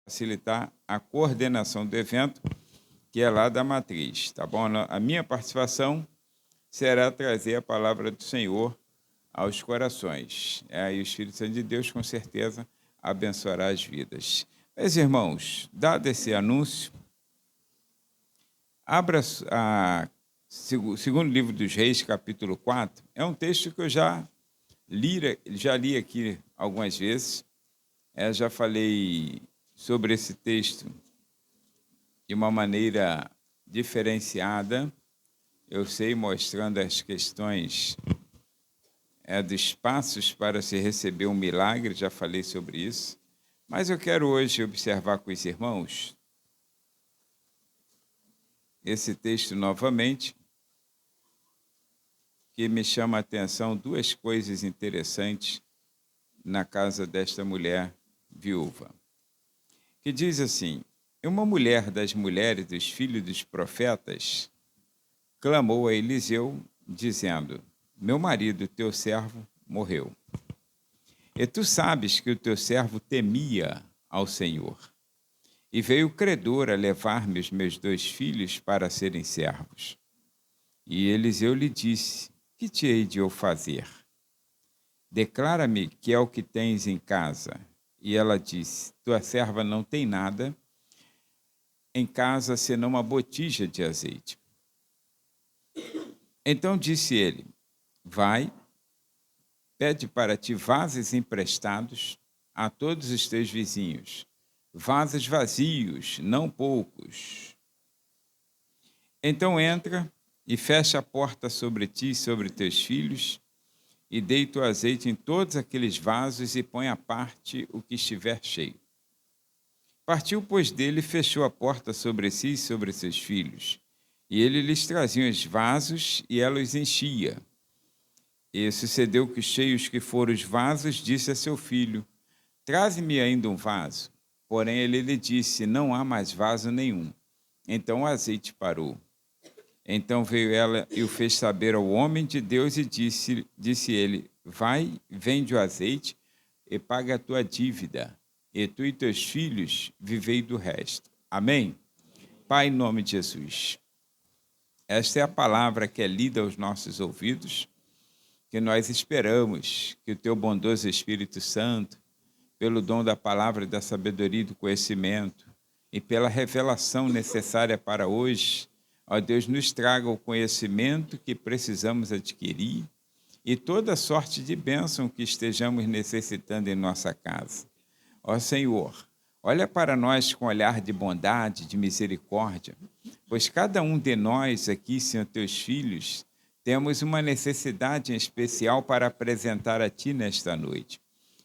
facilitar a coordenação do evento, que é lá da matriz, tá bom? A minha participação será trazer a palavra do Senhor aos corações. E o Espírito Santo de Deus, com certeza, abençoará as vidas. Meus irmãos, dado esse anúncio, abra o segundo livro dos Reis, capítulo 4. É um texto que eu já li aqui algumas vezes. Já falei sobre esse texto de uma maneira diferenciada, eu sei, mostrando as questões dos passos para se receber um milagre, já falei sobre isso, mas eu quero hoje observar com os irmãos esse texto novamente, que me chama a atenção duas coisas interessantes na casa desta mulher viúva, que diz assim: uma mulher das mulheres dos filhos dos profetas clamou a Eliseu, dizendo: meu marido, teu servo, morreu. E tu sabes que o teu servo temia ao Senhor. E veio o credor a levar-me os meus 2 filhos para serem servos. E Eliseu lhe disse: que te hei de eu fazer? Declara-me que é o que tens em casa. E ela disse: tua serva não tem nada em casa senão uma botija de azeite. Então disse ele: vai, pede para ti vasos emprestados a todos os teus vizinhos, vasos vazios, não poucos. Então entra e fecha a porta sobre ti e sobre teus filhos, e deita o azeite em todos aqueles vasos e põe à parte o que estiver cheio. Partiu, pois, dele e fechou a porta sobre si e sobre seus filhos. E ele lhes trazia os vasos e ela os enchia. E sucedeu que, cheios que foram os vasos, disse a seu filho: traze-me ainda um vaso. Porém ele lhe disse: não há mais vaso nenhum. Então o azeite parou. Então veio ela e o fez saber ao homem de Deus e disse ele: vai, vende o azeite e paga a tua dívida, e tu e teus filhos vivei do resto. Amém? Pai, em nome de Jesus, esta é a palavra que é lida aos nossos ouvidos, que nós esperamos que o teu bondoso Espírito Santo, pelo dom da palavra, da sabedoria e do conhecimento, e pela revelação necessária para hoje, ó Deus, nos traga o conhecimento que precisamos adquirir e toda sorte de bênção que estejamos necessitando em nossa casa. Ó Senhor, olha para nós com olhar de bondade, de misericórdia, pois cada um de nós aqui, Senhor, teus filhos, temos uma necessidade em especial para apresentar a Ti nesta noite.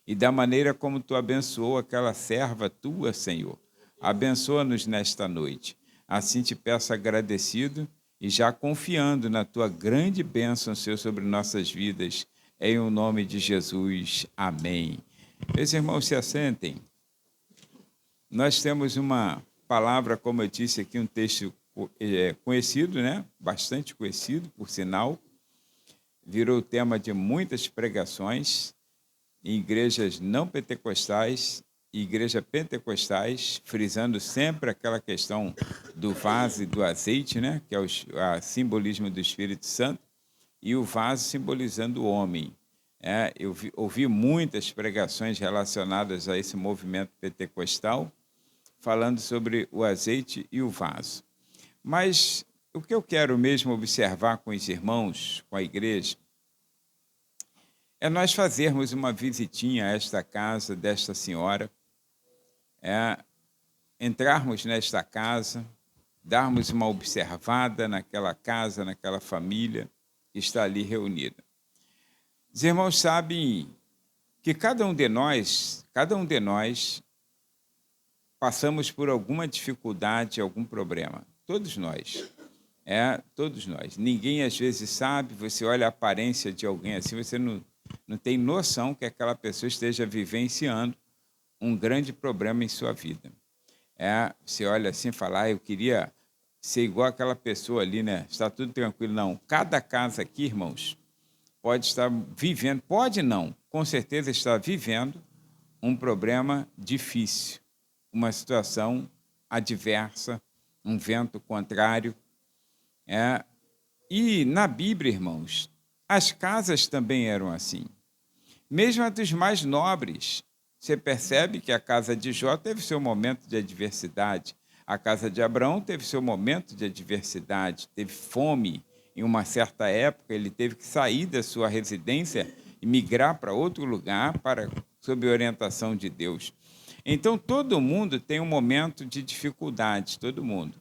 E da maneira como Tu abençoou aquela serva Tua, Senhor, abençoa-nos nesta noite. Assim te peço agradecido e já confiando na Tua grande bênção, Senhor, sobre nossas vidas. Em o nome de Jesus. Amém. Meus irmãos, se assentem. Nós temos uma palavra, como eu disse aqui, um texto conhecido, né? Bastante conhecido, por sinal. Virou tema de muitas pregações em igrejas não pentecostais e igrejas pentecostais, frisando sempre aquela questão do vaso e do azeite, né? Que é o simbolismo do Espírito Santo, e o vaso simbolizando o homem. Eu ouvi muitas pregações relacionadas a esse movimento pentecostal, falando sobre o azeite e o vaso. Mas o que eu quero mesmo observar com os irmãos, com a igreja, é nós fazermos uma visitinha a esta casa desta senhora, entrarmos nesta casa, darmos uma observada naquela casa, naquela família que está ali reunida. Os irmãos sabem que cada um de nós passamos por alguma dificuldade, algum problema. Todos nós. Todos nós. Ninguém às vezes sabe, você olha a aparência de alguém assim, você não tem noção que aquela pessoa esteja vivenciando um grande problema em sua vida. Você olha assim e fala: eu queria ser igual aquela pessoa ali, né? Está tudo tranquilo. Não. Cada casa aqui, irmãos, pode estar vivendo, pode não, com certeza está vivendo um problema difícil. uma situação adversa, um vento contrário. E na Bíblia, irmãos, as casas também eram assim. Mesmo a dos mais nobres. Você percebe que a casa de Jó teve seu momento de adversidade. A casa de Abraão teve seu momento de adversidade. Teve fome em uma certa época. Ele teve que sair da sua residência e migrar para outro lugar sob orientação de Deus. Então, todo mundo tem um momento de dificuldade, todo mundo.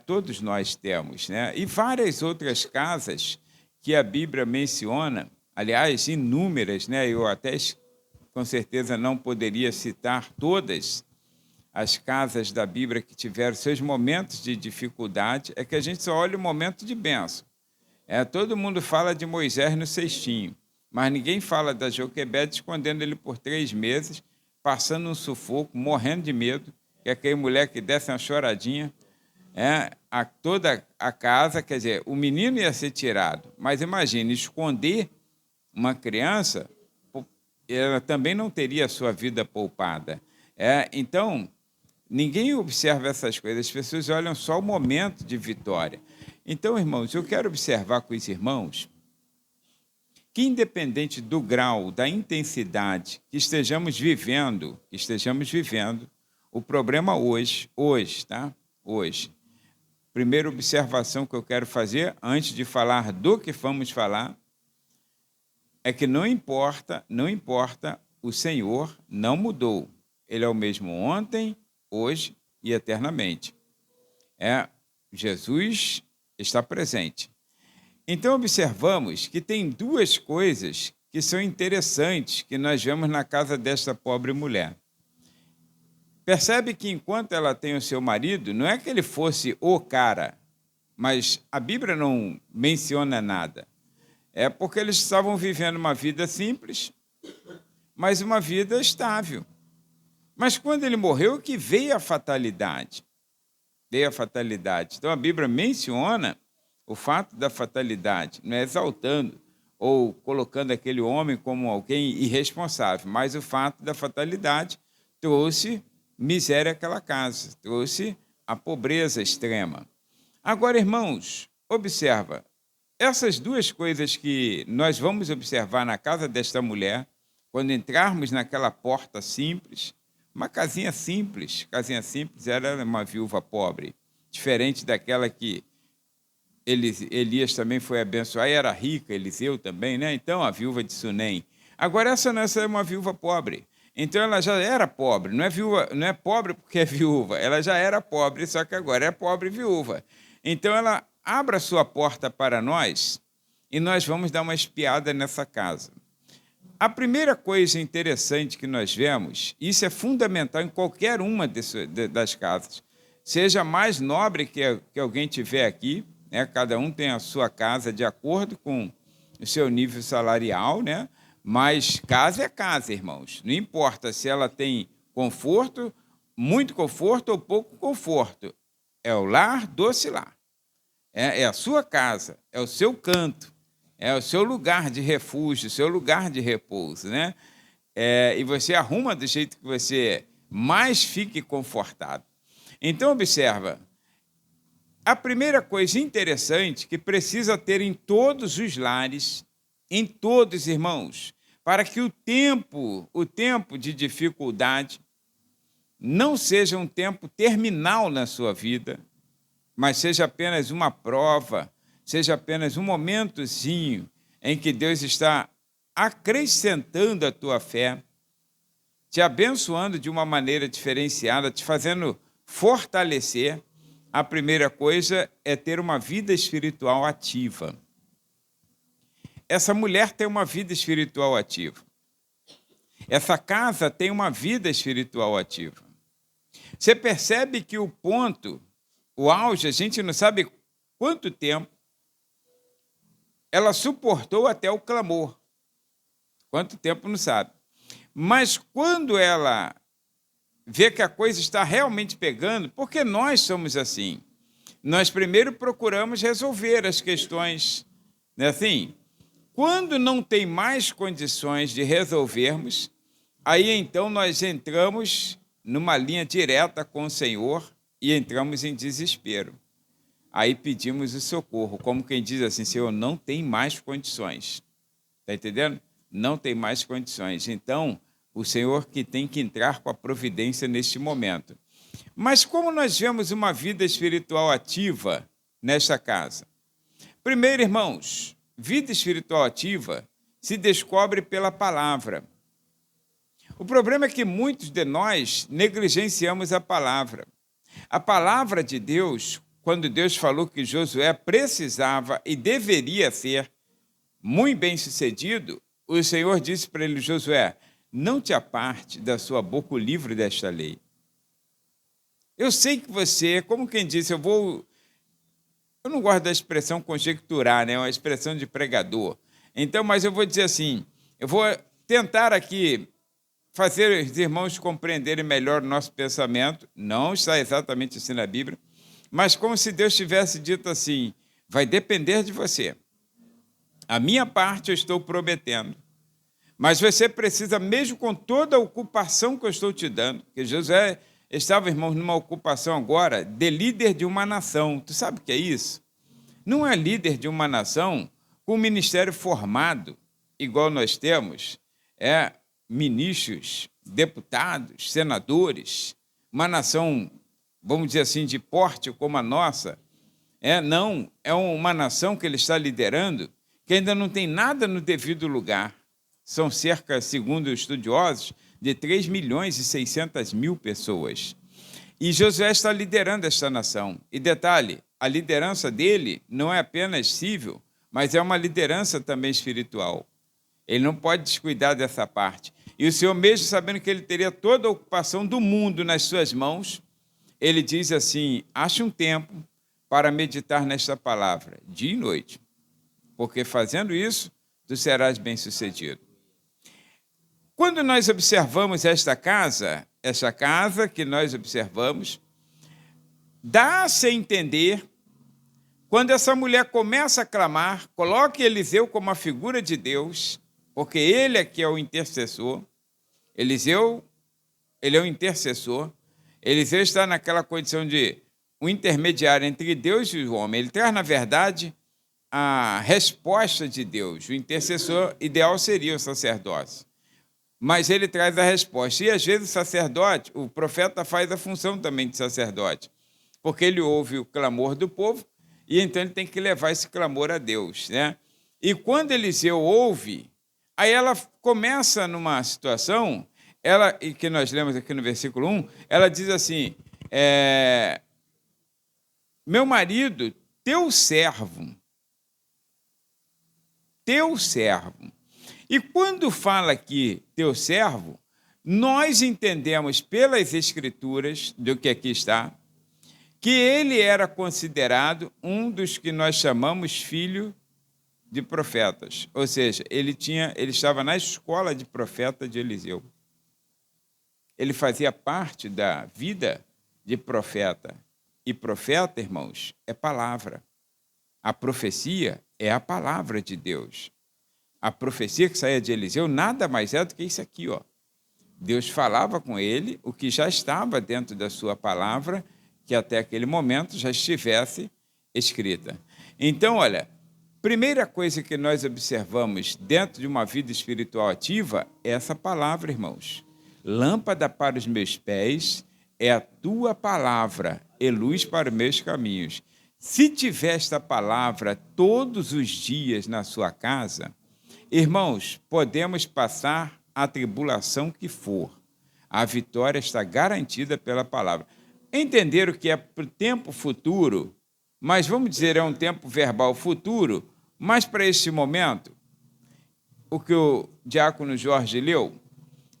Todos nós temos, né? E várias outras casas que a Bíblia menciona, aliás, inúmeras, né? Eu até, com certeza, não poderia citar todas as casas da Bíblia que tiveram seus momentos de dificuldade, é que a gente só olha o momento de bênção. Todo mundo fala de Moisés no cestinho, mas ninguém fala da Joquebede escondendo ele por 3 meses, passando um sufoco, morrendo de medo, que é aquela mulher que desce uma choradinha, toda a casa, quer dizer, o menino ia ser tirado, mas imagine, esconder uma criança, ela também não teria a sua vida poupada. Então, ninguém observa essas coisas, as pessoas olham só o momento de vitória. Então, irmãos, eu quero observar com os irmãos que, independente do grau, da intensidade que estejamos vivendo, o problema hoje, tá? Hoje. Primeira observação que eu quero fazer, antes de falar do que vamos falar, é que não importa, o Senhor não mudou. Ele é o mesmo ontem, hoje e eternamente. Jesus está presente. Então, observamos que tem 2 coisas que são interessantes que nós vemos na casa desta pobre mulher. Percebe que enquanto ela tem o seu marido, não é que ele fosse o cara, mas a Bíblia não menciona nada. É porque eles estavam vivendo uma vida simples, mas uma vida estável. Mas quando ele morreu, que veio a fatalidade. Então a Bíblia menciona o fato da fatalidade, não é exaltando ou colocando aquele homem como alguém irresponsável, mas o fato da fatalidade trouxe miséria àquela casa, trouxe a pobreza extrema. Agora, irmãos, observa, essas 2 coisas que nós vamos observar na casa desta mulher, quando entrarmos naquela porta simples, uma casinha simples, era uma viúva pobre, diferente daquela que Elias também foi abençoar, e era rica, Eliseu também, né? Então, a viúva de Sunem. Agora, essa é uma viúva pobre. Então, ela já era pobre, não é pobre porque é viúva, ela já era pobre, só que agora é pobre e viúva. Então, ela abre a sua porta para nós e nós vamos dar uma espiada nessa casa. A primeira coisa interessante que nós vemos, isso é fundamental em qualquer uma das casas, seja mais nobre que alguém tiver aqui, né? Cada um tem a sua casa de acordo com o seu nível salarial, né? Mas casa é casa, irmãos. Não importa se ela tem conforto, muito conforto ou pouco conforto. É o lar, doce lar. É a sua casa, é o seu canto, é o seu lugar de refúgio, o seu lugar de repouso, né? E você arruma do jeito que você mais fique confortável. Então, observa, a primeira coisa interessante que precisa ter em todos os lares, em todos, irmãos, para que o tempo de dificuldade não seja um tempo terminal na sua vida, mas seja apenas uma prova, seja apenas um momentozinho em que Deus está acrescentando a tua fé, te abençoando de uma maneira diferenciada, te fazendo fortalecer. A primeira coisa é ter uma vida espiritual ativa. Essa mulher tem uma vida espiritual ativa. Essa casa tem uma vida espiritual ativa. Você percebe que o auge, a gente não sabe quanto tempo ela suportou até o clamor. Quanto tempo não sabe. Mas quando ela vê que a coisa está realmente pegando, porque nós somos assim. Nós primeiro procuramos resolver as questões, não é assim? Quando não tem mais condições de resolvermos, aí então nós entramos numa linha direta com o Senhor e entramos em desespero. Aí pedimos o socorro, como quem diz assim, Senhor, não tem mais condições. Está entendendo? Não tem mais condições. Então, o Senhor que tem que entrar com a providência neste momento. Mas como nós vemos uma vida espiritual ativa nesta casa? Primeiro, irmãos, vida espiritual ativa se descobre pela palavra. O problema é que muitos de nós negligenciamos a palavra. A palavra de Deus, quando Deus falou que Josué precisava e deveria ser muito bem-sucedido, o Senhor disse para ele, Josué, não te aparte da sua boca o livro desta lei. Eu sei que você, como quem disse, eu não gosto da expressão conjecturar, né? É uma expressão de pregador. Então, mas eu vou dizer assim, eu vou tentar aqui fazer os irmãos compreenderem melhor o nosso pensamento, não está exatamente assim na Bíblia, mas como se Deus tivesse dito assim, vai depender de você. A minha parte eu estou prometendo, mas você precisa, mesmo com toda a ocupação que eu estou te dando, porque Josué estava, irmãos, numa ocupação agora de líder de uma nação. Tu sabe o que é isso? Não é líder de uma nação com um ministério formado, igual nós temos, ministros, deputados, senadores, uma nação, vamos dizer assim, de porte como a nossa. Não, é uma nação que ele está liderando que ainda não tem nada no devido lugar. São cerca, segundo os estudiosos, de 3.600.000 pessoas. E Josué está liderando esta nação. E detalhe, a liderança dele não é apenas civil, mas é uma liderança também espiritual. Ele não pode descuidar dessa parte. E o Senhor, mesmo sabendo que ele teria toda a ocupação do mundo nas suas mãos, ele diz assim, ache um tempo para meditar nesta palavra, dia e noite, porque fazendo isso, tu serás bem-sucedido. Quando nós observamos esta casa que nós observamos, dá-se a entender, quando essa mulher começa a clamar, coloque Eliseu como a figura de Deus, porque ele é que é o intercessor. Eliseu, ele é o intercessor. Eliseu está naquela condição de um intermediário entre Deus e o homem. Ele traz, na verdade, a resposta de Deus. O intercessor ideal seria o sacerdócio. Mas ele traz a resposta. E, às vezes, o sacerdote, o profeta faz a função também de sacerdote, porque ele ouve o clamor do povo e, então, ele tem que levar esse clamor a Deus, né? E quando Eliseu ouve, aí ela começa numa situação, e que nós lemos aqui no versículo 1, ela diz assim, meu marido, teu servo. E quando fala aqui teu servo, nós entendemos pelas Escrituras, do que aqui está, que ele era considerado um dos que nós chamamos filho de profetas. Ou seja, ele estava na escola de profeta de Eliseu. Ele fazia parte da vida de profeta. E profeta, irmãos, é palavra. A profecia é a palavra de Deus. A profecia que saía de Eliseu nada mais é do que isso aqui, ó. Deus falava com ele o que já estava dentro da sua palavra, que até aquele momento já estivesse escrita. Então, olha, primeira coisa que nós observamos dentro de uma vida espiritual ativa é essa palavra, irmãos. Lâmpada para os meus pés é a tua palavra e luz para os meus caminhos. Se tiver esta palavra todos os dias na sua casa, irmãos, podemos passar a tribulação que for. A vitória está garantida pela palavra. Entenderam que é para o tempo futuro, mas vamos dizer, é um tempo verbal futuro, mas para este momento, o que o diácono Jorge leu,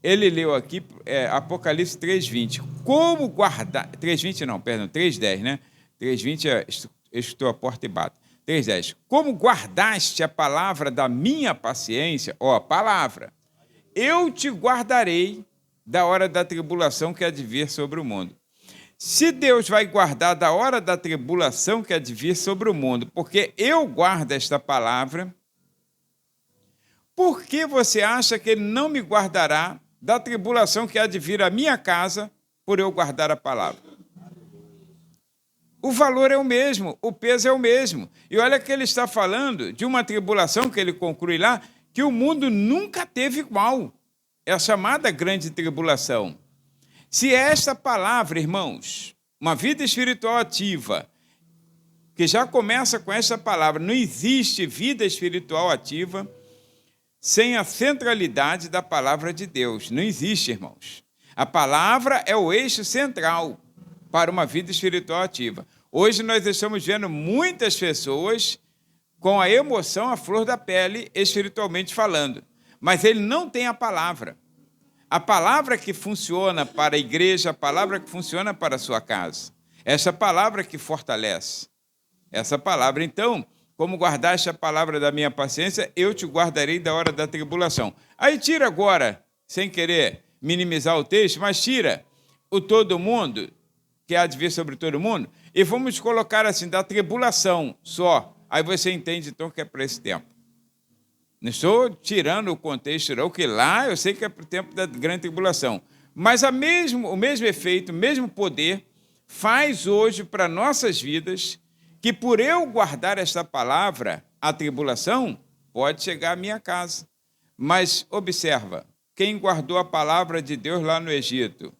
ele leu aqui Apocalipse 3:20. Como guardar... 3:20 não, perdão, 3:10, né? 3:20 é estou à porta e bato. 3:10. Como guardaste a palavra da minha paciência, ó, palavra, eu te guardarei da hora da tribulação que há de vir sobre o mundo. Se Deus vai guardar da hora da tribulação que há de vir sobre o mundo, porque eu guardo esta palavra, por que você acha que Ele não me guardará da tribulação que há de vir à minha casa por eu guardar a palavra. O valor é o mesmo, o peso é o mesmo. E olha que ele está falando de uma tribulação que ele conclui lá, que o mundo nunca teve igual. É a chamada grande tribulação. Se esta palavra, irmãos, uma vida espiritual ativa, que já começa com esta palavra, não existe vida espiritual ativa sem a centralidade da palavra de Deus. Não existe, irmãos. A palavra é o eixo central para uma vida espiritual ativa. Hoje nós estamos vendo muitas pessoas com a emoção à flor da pele, espiritualmente falando, mas ele não tem a palavra. A palavra que funciona para a igreja, a palavra que funciona para a sua casa. Essa palavra que fortalece. Essa palavra, então, como guardaste a palavra da minha paciência, eu te guardarei da hora da tribulação. Aí tira agora, sem querer minimizar o texto, mas tira o todo mundo, que há de vir sobre todo mundo, e vamos colocar assim, da tribulação só. Aí você entende, então, que é para esse tempo. Não estou tirando o contexto, não, que lá eu sei que é para o tempo da grande tribulação. Mas o mesmo efeito, o mesmo poder, faz hoje para nossas vidas, que por eu guardar esta palavra, a tribulação pode chegar à minha casa. Mas observa, quem guardou a palavra de Deus lá no Egito,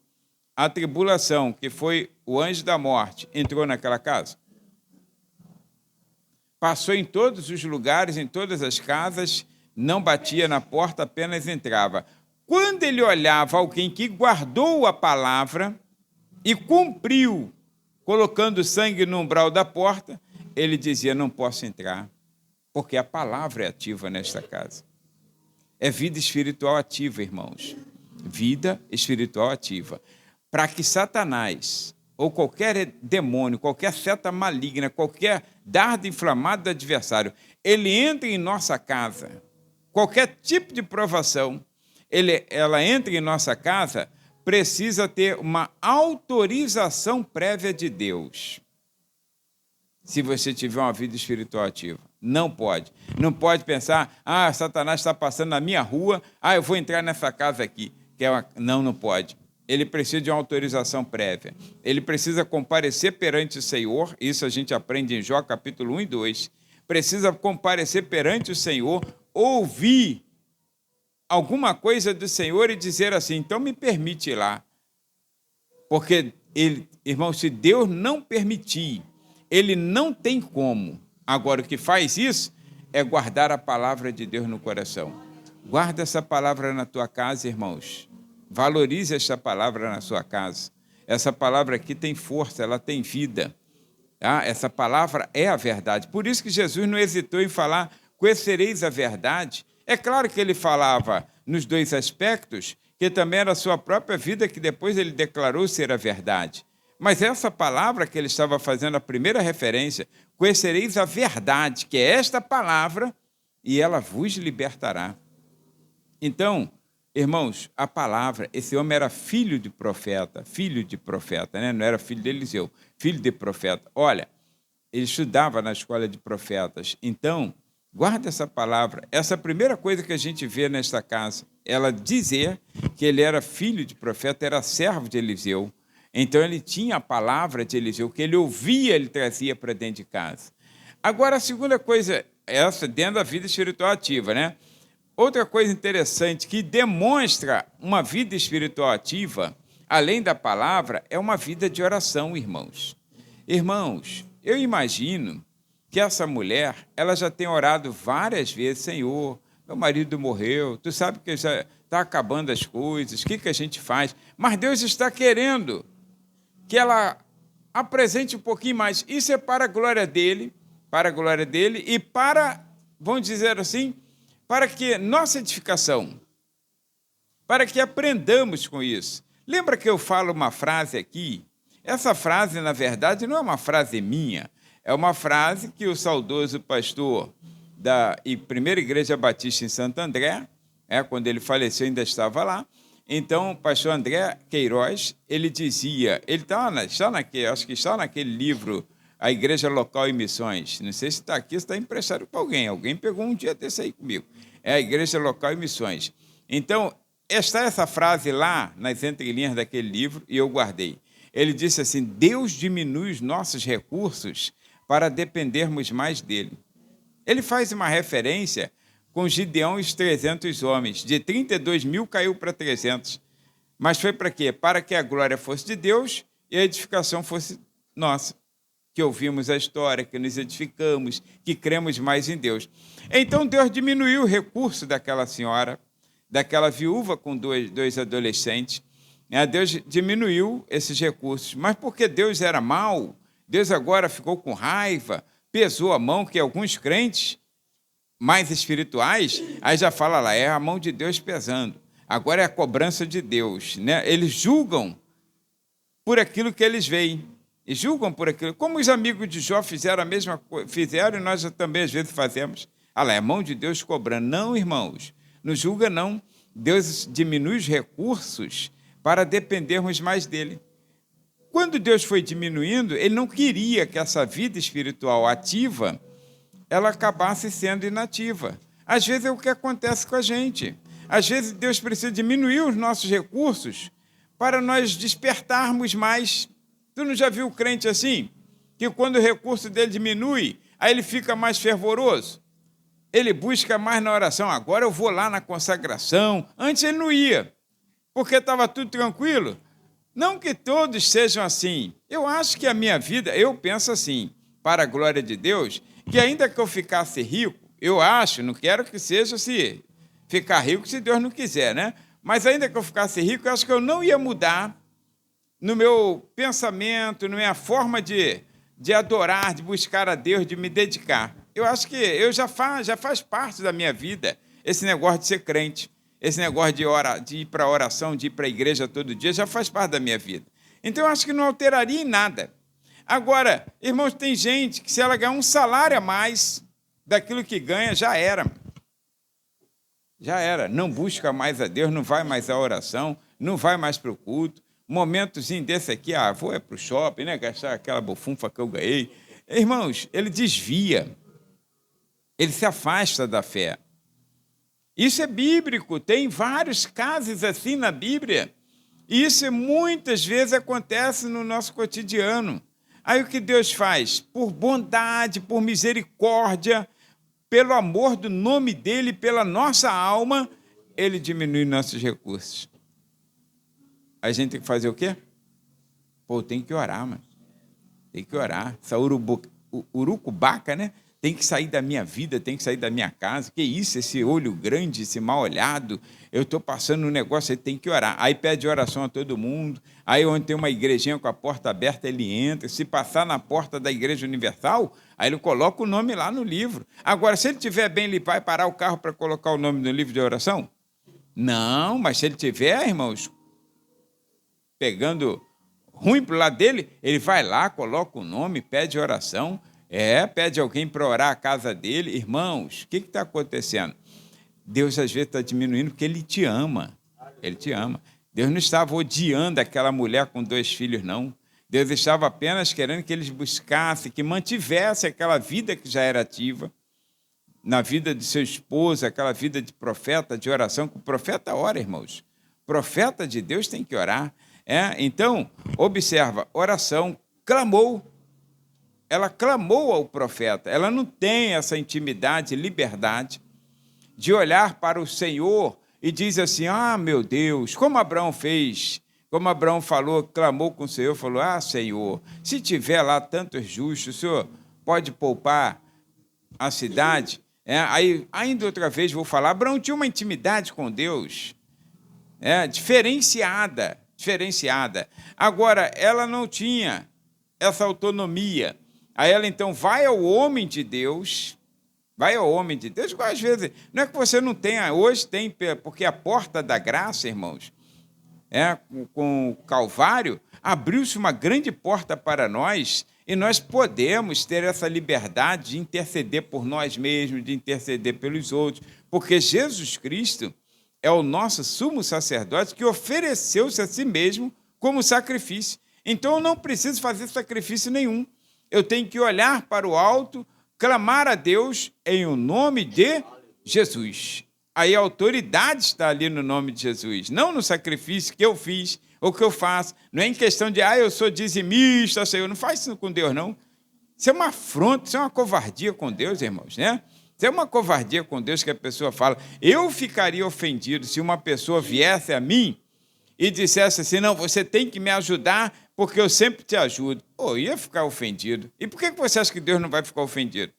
a tribulação, que foi o anjo da morte, entrou naquela casa? Passou em todos os lugares, em todas as casas, não batia na porta, apenas entrava. Quando ele olhava alguém que guardou a palavra e cumpriu, colocando sangue no umbral da porta, ele dizia, não posso entrar, porque a palavra é ativa nesta casa. É vida espiritual ativa, irmãos. Vida espiritual ativa. Para que Satanás, ou qualquer demônio, qualquer seta maligna, qualquer dardo inflamado do adversário, ele entre em nossa casa, qualquer tipo de provação, ela entra em nossa casa, precisa ter uma autorização prévia de Deus. Se você tiver uma vida espiritual ativa. Não pode. Não pode pensar, Satanás está passando na minha rua, eu vou entrar nessa casa aqui. Não pode. Ele precisa de uma autorização prévia. Ele precisa comparecer perante o Senhor, isso a gente aprende em Jó, capítulo 1 e 2. Precisa comparecer perante o Senhor, ouvir alguma coisa do Senhor e dizer assim, então me permite ir lá. Porque, irmão, se Deus não permitir, ele não tem como. Agora, o que faz isso é guardar a palavra de Deus no coração. Guarda essa palavra na tua casa, irmãos. Valorize essa palavra na sua casa. Essa palavra aqui tem força, ela tem vida. Essa palavra é a verdade. Por isso que Jesus não hesitou em falar, conhecereis a verdade. É claro que ele falava nos dois aspectos, que também era a sua própria vida, que depois ele declarou ser a verdade. Mas essa palavra que ele estava fazendo a primeira referência, conhecereis a verdade, que é esta palavra, e ela vos libertará. Então, irmãos, a palavra, esse homem era filho de profeta, né? Não era filho de Eliseu, filho de profeta. Olha, ele estudava na escola de profetas. Então, guarda essa palavra. Essa é a primeira coisa que a gente vê nesta casa. Ela dizer que ele era filho de profeta, era servo de Eliseu. Então, ele tinha a palavra de Eliseu, que ele ouvia, ele trazia para dentro de casa. Agora, a segunda coisa, essa dentro da vida espiritual ativa, né? Outra coisa interessante que demonstra uma vida espiritual ativa, além da palavra, é uma vida de oração, irmãos. Irmãos, eu imagino que essa mulher, ela já tem orado várias vezes, Senhor, meu marido morreu, tu sabe que já está acabando as coisas, o que a gente faz? Mas Deus está querendo que ela apresente um pouquinho mais. Isso é para a glória dele e para, vamos dizer assim, para que nossa edificação, para que aprendamos com isso. Lembra que eu falo uma frase aqui? Essa frase, na verdade, não é uma frase minha, é uma frase que o saudoso pastor da Primeira Igreja Batista em Santo André, quando ele faleceu, ainda estava lá. Então, o pastor André Queiroz, ele dizia, ele acho que está naquele livro, A Igreja Local e Missões. Não sei se está aqui, se está emprestado para alguém. Alguém pegou um dia desse aí comigo. É a Igreja Local e Missões. Então, está essa frase lá nas entrelinhas daquele livro e eu guardei. Ele disse assim: Deus diminui os nossos recursos para dependermos mais dele. Ele faz uma referência com Gideão e os 300 homens. De 32 mil caiu para 300. Mas foi para quê? Para que a glória fosse de Deus e a edificação fosse nossa. Que ouvimos a história, que nos edificamos, que cremos mais em Deus. Então Deus diminuiu o recurso daquela senhora, daquela viúva com dois adolescentes. Deus diminuiu esses recursos. Mas porque Deus era mau, Deus agora ficou com raiva, pesou a mão, que alguns crentes mais espirituais, aí já fala lá, é a mão de Deus pesando. Agora é a cobrança de Deus. Eles julgam por aquilo que eles veem. E julgam por aquilo. Como os amigos de Jó fizeram a mesma coisa, fizeram e nós também às vezes fazemos. É a mão de Deus cobrando. Não, irmãos, não julga não. Deus diminui os recursos para dependermos mais dele. Quando Deus foi diminuindo, ele não queria que essa vida espiritual ativa ela acabasse sendo inativa. Às vezes é o que acontece com a gente. Às vezes Deus precisa diminuir os nossos recursos para nós despertarmos mais. Tu não já viu o crente assim? Que quando o recurso dele diminui, aí ele fica mais fervoroso. Ele busca mais na oração. Agora eu vou lá na consagração. Antes ele não ia, porque estava tudo tranquilo. Não que todos sejam assim. Eu acho que a minha vida, eu penso assim, para a glória de Deus, que ainda que eu ficasse rico, eu acho, não quero que seja se ficar rico se Deus não quiser, né? Mas ainda que eu ficasse rico, eu acho que eu não ia mudar no meu pensamento, na minha forma de adorar, de buscar a Deus, de me dedicar. Eu acho que já faz parte da minha vida esse negócio de ser crente, esse negócio de ir para a oração, de ir para a igreja todo dia, já faz parte da minha vida. Então, eu acho que não alteraria em nada. Agora, irmãos, tem gente que se ela ganhar um salário a mais daquilo que ganha, já era. Já era. Não busca mais a Deus, não vai mais à oração, não vai mais para o culto. Momentozinho desse aqui, vou para o shopping, né, gastar aquela bufunfa que eu ganhei. Irmãos, ele desvia. Ele se afasta da fé. Isso é bíblico, tem vários casos assim na Bíblia. E isso muitas vezes acontece no nosso cotidiano. Aí o que Deus faz? Por bondade, por misericórdia, pelo amor do nome dele, pela nossa alma, ele diminui nossos recursos. A gente tem que fazer o quê? Tem que orar, mano. Tem que orar. Essa urucubaca, né? Tem que sair da minha vida, tem que sair da minha casa. Que isso, esse olho grande, esse mal olhado. Eu estou passando um negócio, aí tem que orar. Aí pede oração a todo mundo. Aí onde tem uma igrejinha com a porta aberta, ele entra. Se passar na porta da Igreja Universal, aí ele coloca o nome lá no livro. Agora, se ele estiver bem, ele vai parar o carro para colocar o nome no livro de oração? Não, mas se ele tiver, irmãos, pegando ruim para o lado dele, ele vai lá, coloca o nome, pede oração. Pede alguém para orar a casa dele. Irmãos, o que está acontecendo? Deus, às vezes, está diminuindo porque Ele te ama. Ele te ama. Deus não estava odiando aquela mulher com 2 filhos, não. Deus estava apenas querendo que eles buscassem, que mantivessem aquela vida que já era ativa, na vida de seu esposo, aquela vida de profeta, de oração, que o profeta ora, irmãos. Profeta de Deus tem que orar. Então, observa, oração, clamou. Ela clamou ao profeta. Ela não tem essa intimidade, liberdade de olhar para o Senhor e diz assim, meu Deus, como Abraão fez, como Abraão falou, clamou com o Senhor, falou, Senhor, se tiver lá tantos justos, o Senhor pode poupar a cidade? Aí, ainda outra vez vou falar, Abraão tinha uma intimidade com Deus, diferenciada. Agora, ela não tinha essa autonomia. Aí ela, então, vai ao homem de Deus, igual às vezes, não é que você não tenha, hoje tem, porque a porta da graça, irmãos, com o Calvário, abriu-se uma grande porta para nós, e nós podemos ter essa liberdade de interceder por nós mesmos, de interceder pelos outros, porque Jesus Cristo é o nosso sumo sacerdote que ofereceu-se a si mesmo como sacrifício. Então, eu não preciso fazer sacrifício nenhum. Eu tenho que olhar para o alto, clamar a Deus em o nome de Jesus. Aí a autoridade está ali no nome de Jesus, não no sacrifício que eu fiz ou que eu faço. Não é em questão de, eu sou dizimista, Senhor. Não faz isso com Deus, não. Isso é uma afronta, isso é uma covardia com Deus, irmãos, né? Isso é uma covardia com Deus que a pessoa fala. Eu ficaria ofendido se uma pessoa viesse a mim e dissesse assim, não, você tem que me ajudar porque eu sempre te ajudo. Eu ia ficar ofendido. E por que você acha que Deus não vai ficar ofendido?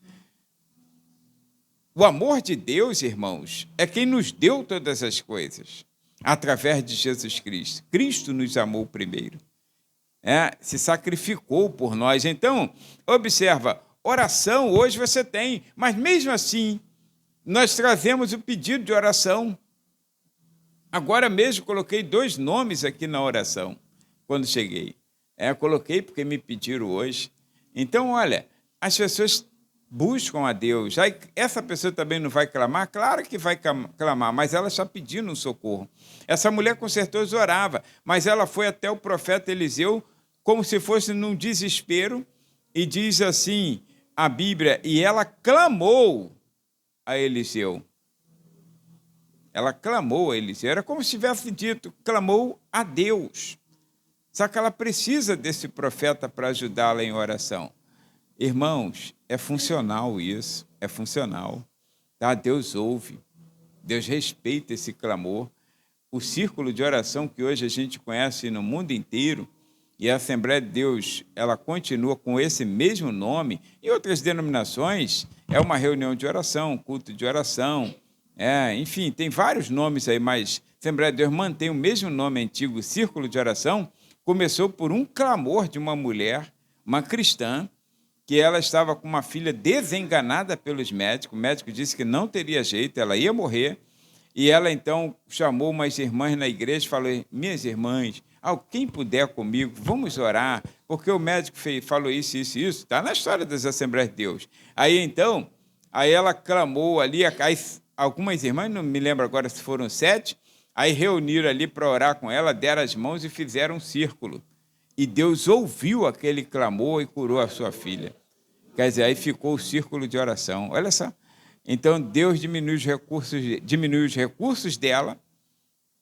O amor de Deus, irmãos, é quem nos deu todas as coisas, através de Jesus Cristo. Cristo nos amou primeiro. Se sacrificou por nós. Então, observa, oração hoje você tem, mas mesmo assim, nós trazemos o pedido de oração. Agora mesmo coloquei 2 nomes aqui na oração, quando cheguei. Coloquei porque me pediram hoje. Então, olha, as pessoas buscam a Deus. Aí, essa pessoa também não vai clamar? Claro que vai clamar, mas ela está pedindo um socorro. Essa mulher com certeza orava, mas ela foi até o profeta Eliseu como se fosse num desespero, e diz assim a Bíblia, e ela clamou a Eliseu. Ela clamou a Eliseu, era como se tivesse dito, clamou a Deus. Só que ela precisa desse profeta para ajudá-la em oração. Irmãos, é funcional isso, é funcional. Tá? Deus ouve, Deus respeita esse clamor. O círculo de oração que hoje a gente conhece no mundo inteiro, e a Assembleia de Deus, ela continua com esse mesmo nome. Em outras denominações, é uma reunião de oração, culto de oração. Enfim, tem vários nomes aí, mas a Assembleia de Deus mantém o mesmo nome antigo, Círculo de Oração. Começou por um clamor de uma mulher, uma cristã, que ela estava com uma filha desenganada pelos médicos. O médico disse que não teria jeito, ela ia morrer. E ela, então, chamou umas irmãs na igreja e falou, minhas irmãs, quem puder comigo, vamos orar, porque o médico falou isso, isso, isso. Está na história das Assembleias de Deus. Aí, então, ela clamou ali, algumas irmãs, não me lembro agora se foram 7, aí reuniram ali para orar com ela, deram as mãos e fizeram um círculo. E Deus ouviu aquele clamor e curou a sua filha. Quer dizer, aí ficou o círculo de oração. Olha só. Então, Deus diminui os recursos dela,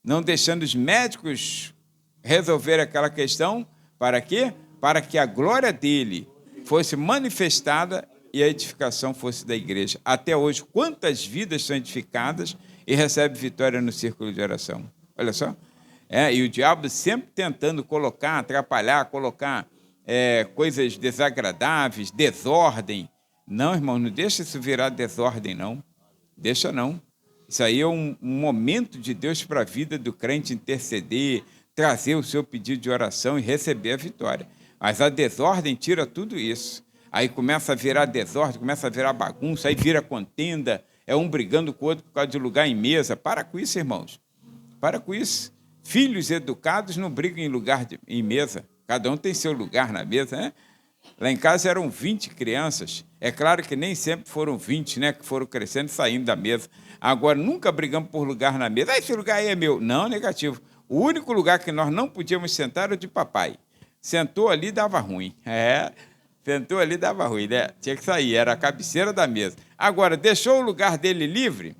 não deixando os médicos resolver aquela questão. Para quê? Para que a glória dele fosse manifestada e a edificação fosse da igreja. Até hoje, quantas vidas são edificadas e recebem vitória no círculo de oração? Olha só. E o diabo sempre tentando atrapalhar, colocar coisas desagradáveis, desordem. Não, irmão, não deixa isso virar desordem, não. Deixa, não. Isso aí é um momento de Deus para a vida do crente interceder, trazer o seu pedido de oração e receber a vitória. Mas a desordem tira tudo isso. Aí começa a virar desordem, começa a virar bagunça, aí vira contenda, um brigando com o outro por causa de lugar em mesa. Para com isso, irmãos. Para com isso. Filhos educados não brigam em mesa. Cada um tem seu lugar na mesa, né? Lá em casa eram 20 crianças. É claro que nem sempre foram 20, né, que foram crescendo e saindo da mesa. Agora, nunca brigamos por lugar na mesa. Esse lugar aí é meu. Não, negativo. O único lugar que nós não podíamos sentar era o de papai. Sentou ali, dava ruim. Sentou ali, dava ruim, né? Tinha que sair, era a cabeceira da mesa. Agora, deixou o lugar dele livre,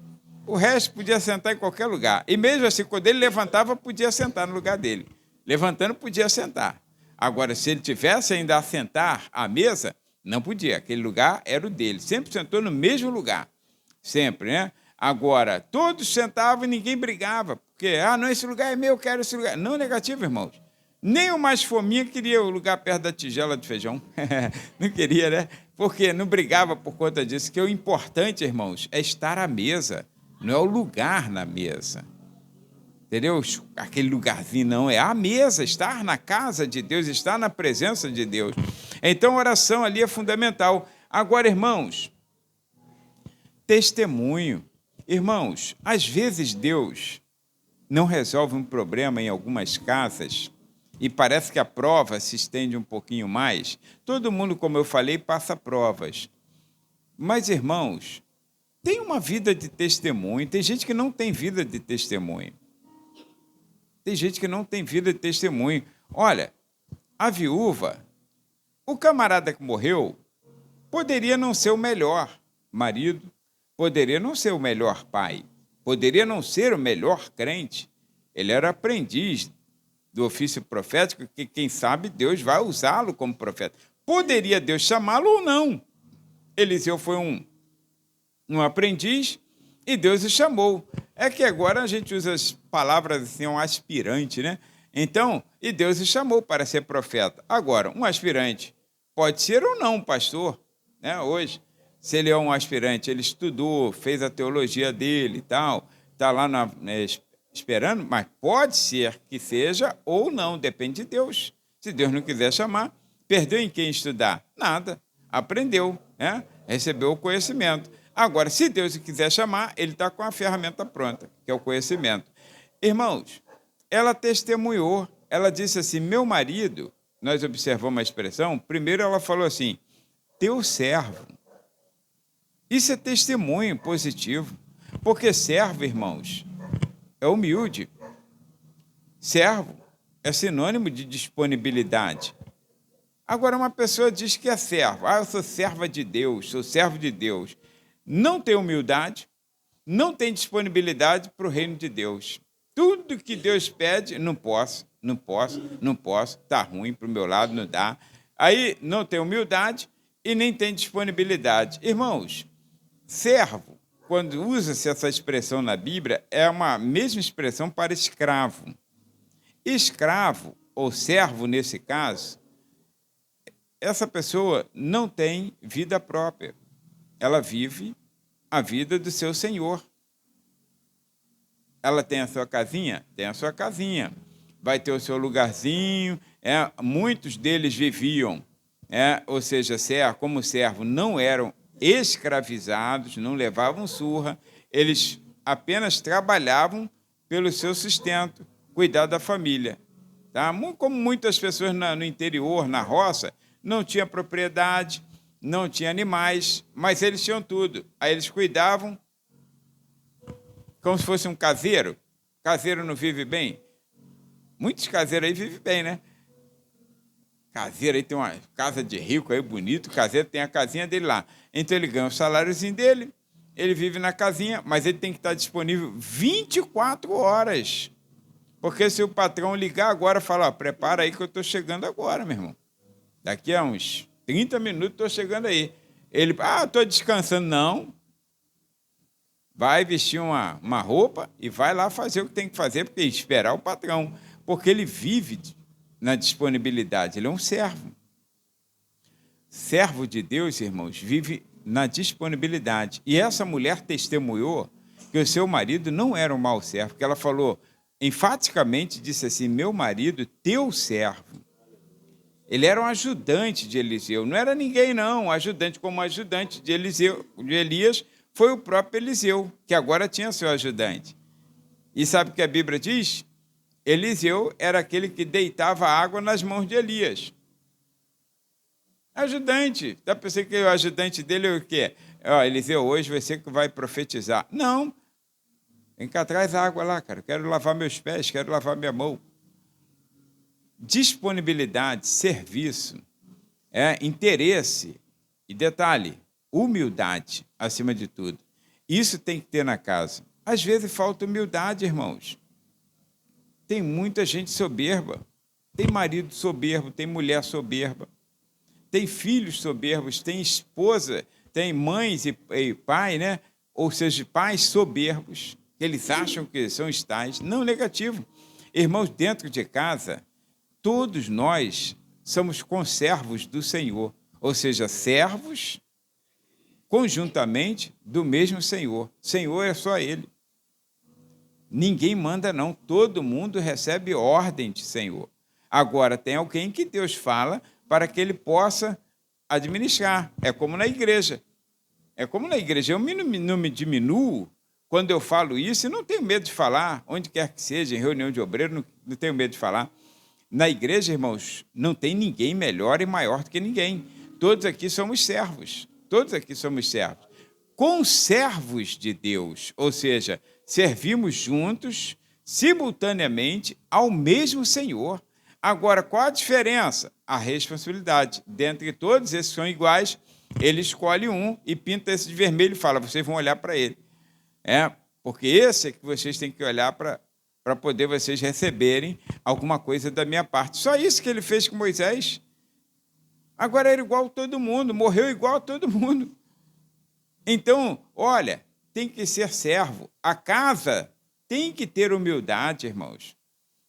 o resto podia sentar em qualquer lugar. E mesmo assim, quando ele levantava, podia sentar no lugar dele. Levantando, podia sentar. Agora, se ele tivesse ainda a sentar à mesa, não podia. Aquele lugar era o dele. Sempre sentou no mesmo lugar. Sempre, né? Agora, todos sentavam e ninguém brigava. Porque, não, esse lugar é meu, eu quero esse lugar. Não, negativo, irmãos. Nem o mais fominha queria o lugar perto da tigela de feijão. Não queria, né? Porque não brigava por conta disso. Que o importante, irmãos, é estar à mesa. Não é o lugar na mesa. Entendeu? Aquele lugarzinho não, é a mesa, estar na casa de Deus, estar na presença de Deus. Então, a oração ali é fundamental. Agora, irmãos, testemunho. Irmãos, às vezes Deus não resolve um problema em algumas casas e parece que a prova se estende um pouquinho mais. Todo mundo, como eu falei, passa provas. Mas, irmãos, tem uma vida de testemunho. Tem gente que não tem vida de testemunho. Tem gente que não tem vida de testemunho. Olha, a viúva, o camarada que morreu, poderia não ser o melhor marido, poderia não ser o melhor pai, poderia não ser o melhor crente, ele era aprendiz do ofício profético, que quem sabe Deus vai usá-lo como profeta. Poderia Deus chamá-lo ou não. Eliseu foi um aprendiz e Deus o chamou. É que agora a gente usa as palavras assim, um aspirante, né? Então, e Deus o chamou para ser profeta. Agora, um aspirante pode ser ou não um pastor, né? Hoje, se ele é um aspirante, ele estudou, fez a teologia dele e tal, está lá esperando, mas pode ser que seja ou não, depende de Deus. Se Deus não quiser chamar, perdeu em quem estudar? Nada, aprendeu, né? Recebeu o conhecimento. Agora, se Deus quiser chamar, ele está com a ferramenta pronta, que é o conhecimento. Irmãos, ela testemunhou, ela disse assim, meu marido, nós observamos a expressão, primeiro ela falou assim, teu servo. Isso é testemunho positivo, porque servo, irmãos, é humilde. Servo é sinônimo de disponibilidade. Agora, uma pessoa diz que é servo. Eu sou serva de Deus, sou servo de Deus. Não tem humildade, não tem disponibilidade para o reino de Deus. Tudo que Deus pede, não posso, está ruim para o meu lado, não dá. Aí não tem humildade e nem tem disponibilidade. Irmãos, servo, quando usa-se essa expressão na Bíblia, é uma mesma expressão para escravo. Escravo, ou servo nesse caso, essa pessoa não tem vida própria. Ela vive a vida do seu senhor. Ela tem a sua casinha? Tem a sua casinha. Vai ter o seu lugarzinho. Muitos deles viviam, ou seja, como servo, não eram escravizados, não levavam surra, eles apenas trabalhavam pelo seu sustento, cuidar da família. Tá? Como muitas pessoas no interior, na roça, não tinha propriedade, não tinha animais, mas eles tinham tudo. Aí eles cuidavam como se fosse um caseiro. Caseiro não vive bem? Muitos caseiros aí vivem bem, né? Caseiro aí tem uma casa de rico aí, bonito, o caseiro tem a casinha dele lá. Então ele ganha o saláriozinho dele, ele vive na casinha, mas ele tem que estar disponível 24 horas. Porque se o patrão ligar agora e falar, prepara aí que eu estou chegando agora, meu irmão. Daqui a uns 30 minutos estou chegando aí. Ele, estou descansando. Não. Vai vestir uma roupa e vai lá fazer o que tem que fazer, porque esperar o patrão. Porque ele vive na disponibilidade, ele é um servo. Servo de Deus, irmãos, vive na disponibilidade. E essa mulher testemunhou que o seu marido não era um mau servo, porque ela falou, enfaticamente disse assim, meu marido, teu servo. Ele era um ajudante de Eliseu, não era ninguém não, ajudante como ajudante de Elias, foi o próprio Eliseu, que agora tinha seu ajudante. E sabe o que a Bíblia diz? Eliseu era aquele que deitava água nas mãos de Elias. Ajudante. Está pensando que o ajudante dele é o quê? Eliseu, hoje você que vai profetizar. Não. Vem cá, traz água lá, cara. Quero lavar meus pés, quero lavar minha mão. Disponibilidade, serviço, interesse e, detalhe, humildade, acima de tudo. Isso tem que ter na casa. Às vezes falta humildade, irmãos. Tem muita gente soberba. Tem marido soberbo, tem mulher soberba. Tem filhos soberbos, tem esposa, tem mães e pai, né? Ou seja, pais soberbos, que eles acham que são tais. Não, negativo. Irmãos, dentro de casa, todos nós somos conservos do Senhor, ou seja, servos conjuntamente do mesmo Senhor. Senhor é só Ele. Ninguém manda, não. Todo mundo recebe ordem de Senhor. Agora, tem alguém que Deus fala para que ele possa administrar. É como na igreja. Eu não me diminuo quando eu falo isso e não tenho medo de falar, onde quer que seja, em reunião de obreiro, não tenho medo de falar. Na igreja, irmãos, não tem ninguém melhor e maior do que ninguém. Todos aqui somos servos. Todos aqui somos servos. Conservos de Deus, ou seja, servimos juntos, simultaneamente, ao mesmo Senhor. Agora, qual a diferença? A responsabilidade. Dentre todos, esses são iguais, ele escolhe um e pinta esse de vermelho e fala, vocês vão olhar para ele. porque esse é que vocês têm que olhar para poder vocês receberem alguma coisa da minha parte. Só isso que ele fez com Moisés. Agora era igual a todo mundo, morreu igual a todo mundo. Então, olha, tem que ser servo. A casa tem que ter humildade, irmãos.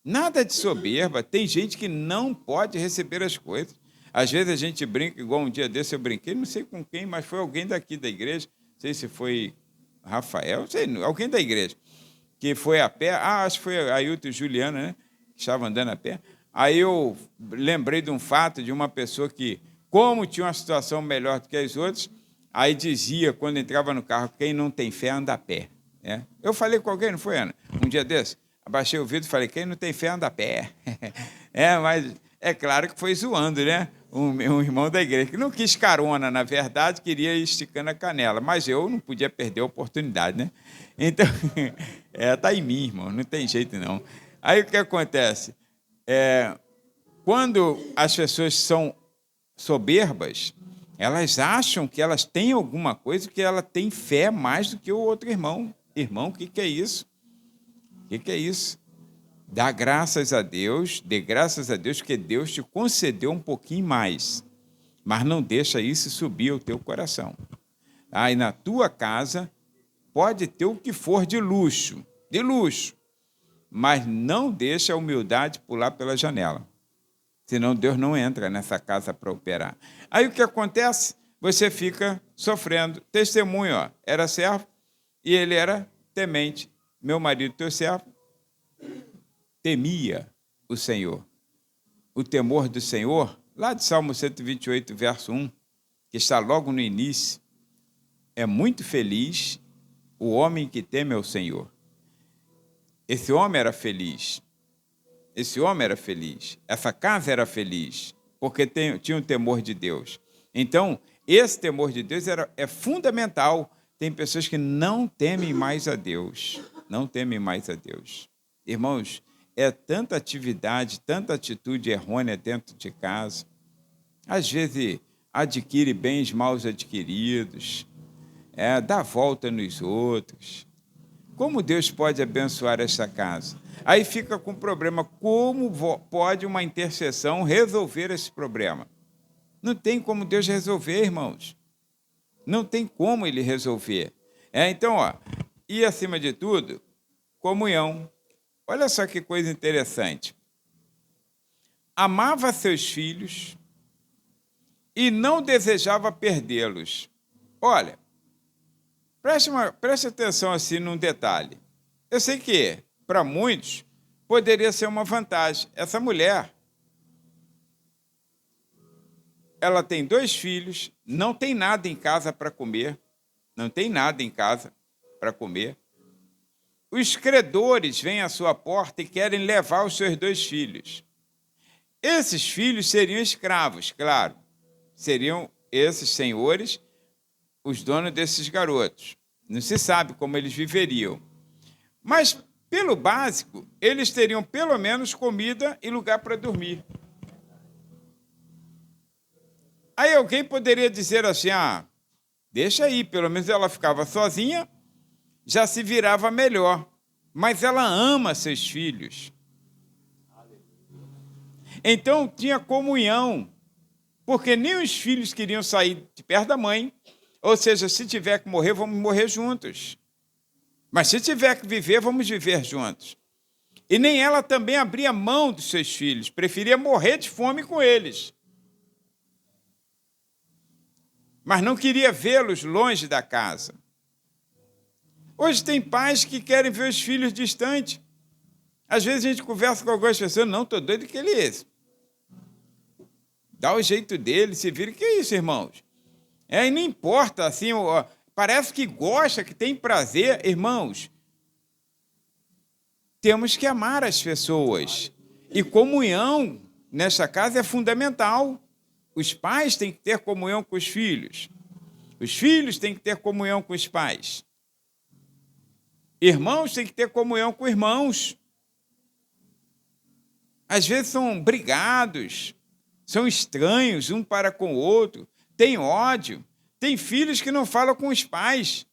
Nada de soberba. Tem gente que não pode receber as coisas. Às vezes a gente brinca, igual um dia desse eu brinquei, não sei com quem, mas foi alguém daqui da igreja, não sei se foi Rafael, não sei, alguém da igreja, que foi a pé, acho que foi Ailton e Juliana, né, que estavam andando a pé. Aí eu lembrei de um fato de uma pessoa que, como tinha uma situação melhor do que as outras, aí dizia, quando entrava no carro, quem não tem fé anda a pé. Né? Eu falei com alguém, não foi, Ana? Um dia desse, abaixei o vidro e falei, quem não tem fé anda a pé. Mas é claro que foi zoando, né? Um irmão da igreja, que não quis carona, na verdade, queria ir esticando a canela, mas eu não podia perder a oportunidade, né? Então, tá em mim, irmão, não tem jeito não. Aí o que acontece? Quando as pessoas são soberbas, elas acham que elas têm alguma coisa, que ela tem fé mais do que o outro irmão. Irmão, o que é isso? O que é isso? Dá graças a Deus, dê graças a Deus que Deus te concedeu um pouquinho mais, mas não deixa isso subir ao teu coração. E na tua casa pode ter o que for de luxo, mas não deixa a humildade pular pela janela, senão Deus não entra nessa casa para operar. Aí o que acontece? Você fica sofrendo. Testemunho, era servo e ele era temente. Meu marido, teu servo, temia o Senhor. O temor do Senhor, lá de Salmo 128, verso 1, que está logo no início, é muito feliz o homem que teme ao Senhor. Esse homem era feliz. Essa casa era feliz, porque tinha o temor de Deus. Então, esse temor de Deus é fundamental. Tem pessoas que não temem mais a Deus. Irmãos, é tanta atividade, tanta atitude errônea dentro de casa. Às vezes, adquire bens mal adquiridos, dá volta nos outros. Como Deus pode abençoar essa casa? Aí fica com o problema, como pode uma intercessão resolver esse problema? Não tem como Deus resolver, irmãos. Não tem como Ele resolver. Então, e acima de tudo, comunhão. Olha só que coisa interessante. Amava seus filhos e não desejava perdê-los. Olha, preste atenção assim num detalhe. Eu sei que, para muitos, poderia ser uma vantagem. Essa mulher, ela tem 2 filhos, não tem nada em casa para comer, Os credores vêm à sua porta e querem levar os seus 2 filhos. Esses filhos seriam escravos, claro. Seriam esses senhores os donos desses garotos. Não se sabe como eles viveriam. Mas, pelo básico, eles teriam pelo menos comida e lugar para dormir. Aí alguém poderia dizer assim, deixa aí, pelo menos ela ficava sozinha, já se virava melhor. Mas ela ama seus filhos. Então tinha comunhão, porque nem os filhos queriam sair de perto da mãe, ou seja, se tiver que morrer, vamos morrer juntos. Mas se tiver que viver, vamos viver juntos. E nem ela também abria mão dos seus filhos, preferia morrer de fome com eles. Mas não queria vê-los longe da casa. Hoje tem pais que querem ver os filhos distantes. Às vezes a gente conversa com algumas pessoas, não, estou doido que ele é esse. Dá o jeito dele, se vira. Que é isso, irmãos? E não importa, assim, parece que gosta, que tem prazer. Irmãos, temos que amar as pessoas. E comunhão nessa casa é fundamental. Os pais têm que ter comunhão com os filhos. Os filhos têm que ter comunhão com os pais. Irmãos têm que ter comunhão com irmãos. Às vezes são brigados, são estranhos um para com o outro, têm ódio, tem filhos que não falam com os pais.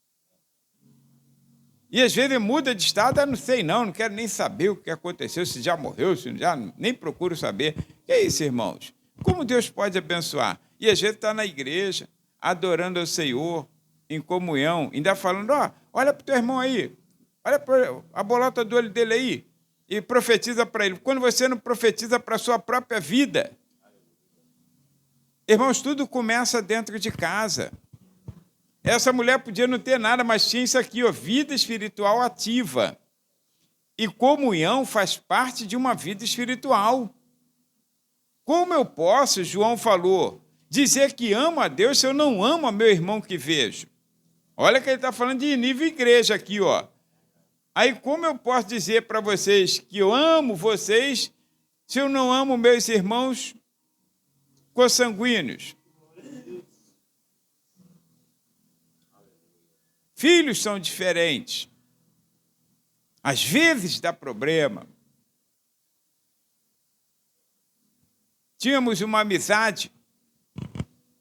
E às vezes muda de estado, não sei não quero nem saber o que aconteceu, se já morreu, se já nem procuro saber. Que é isso, irmãos? Como Deus pode abençoar? E às vezes está na igreja, adorando ao Senhor, em comunhão, ainda falando, olha para o teu irmão aí, olha para a bolota do olho dele aí, e profetiza para ele. Quando você não profetiza para a sua própria vida, irmãos, tudo começa dentro de casa. Essa mulher podia não ter nada, mas tinha isso aqui, vida espiritual ativa. E comunhão faz parte de uma vida espiritual. Como eu posso, João falou, dizer que amo a Deus se eu não amo a meu irmão que vejo? Olha que ele está falando de nível igreja aqui, ó. Aí como eu posso dizer para vocês que eu amo vocês se eu não amo meus irmãos consanguíneos? Filhos são diferentes. Às vezes dá problema. Tínhamos uma amizade,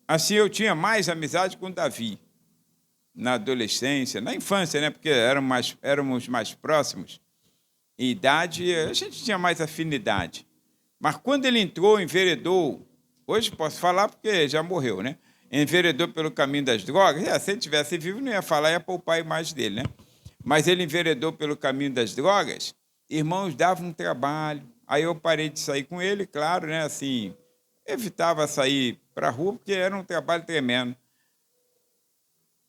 assim eu tinha mais amizade com Davi, na adolescência, na infância, né? Porque éramos mais próximos. Em idade, a gente tinha mais afinidade. Mas quando ele entrou, enveredou, hoje posso falar porque já morreu, né? Enveredou pelo caminho das drogas, se ele tivesse vivo não ia falar, ia poupar a imagem dele, né? Mas ele enveredou pelo caminho das drogas, irmãos, dava um trabalho. Aí eu parei de sair com ele, claro, né? Assim, evitava sair para a rua, porque era um trabalho tremendo.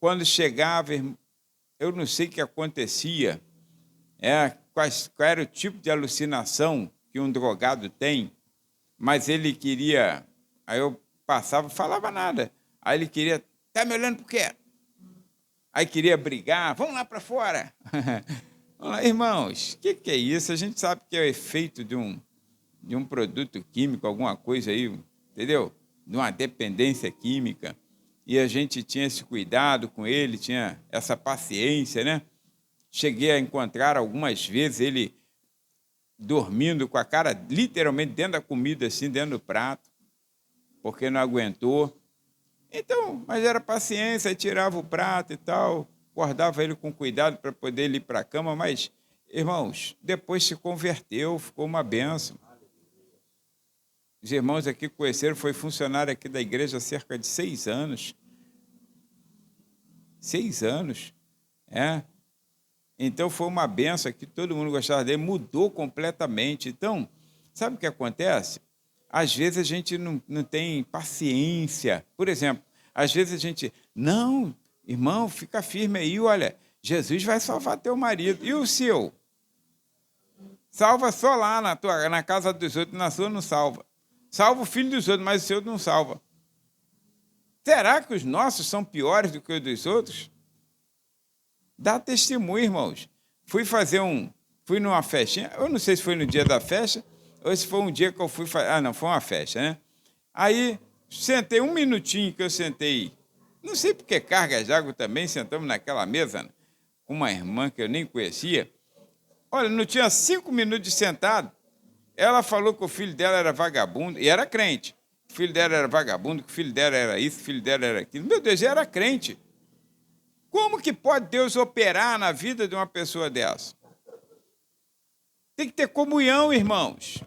Quando chegava, eu não sei o que acontecia, qual era o tipo de alucinação que um drogado tem, mas ele queria, aí eu passava, falava nada. Aí ele queria, tá me olhando por quê? Aí queria brigar, vamos lá para fora. Vamos lá, irmãos, o que é isso? A gente sabe que é o efeito de um produto químico, alguma coisa aí, entendeu? De uma dependência química. E a gente tinha esse cuidado com ele, tinha essa paciência, né? Cheguei a encontrar algumas vezes ele dormindo com a cara literalmente dentro da comida, assim, dentro do prato, porque não aguentou. Então, mas era paciência, tirava o prato e tal, guardava ele com cuidado para poder ir para a cama, mas, irmãos, depois se converteu, ficou uma bênção. Os irmãos aqui conheceram, foi funcionário aqui da igreja há cerca de 6 anos. 6 anos, Então, foi uma benção aqui, todo mundo gostava dele, mudou completamente. Então, sabe o que acontece? Às vezes a gente não tem paciência. Por exemplo, às vezes a gente, não, irmão, fica firme aí, olha, Jesus vai salvar teu marido. E o seu? Salva só lá na casa dos outros, na sua não salva. Salva o filho dos outros, mas o seu não salva. Será que os nossos são piores do que os dos outros? Dá testemunho, irmãos. Fui numa festinha, eu não sei se foi no dia da festa, ou se foi um dia que eu fui fazer. Não, foi uma festa, né? Aí, sentei um minutinho que eu sentei, não sei por que cargas d'água também, sentamos naquela mesa com uma irmã que eu nem conhecia. Olha, não tinha 5 minutos de sentado, ela falou que o filho dela era vagabundo, e era crente. O filho dela era vagabundo, que o filho dela era isso, o filho dela era aquilo. Meu Deus, era crente. Como que pode Deus operar na vida de uma pessoa dessa? Tem que ter comunhão, irmãos.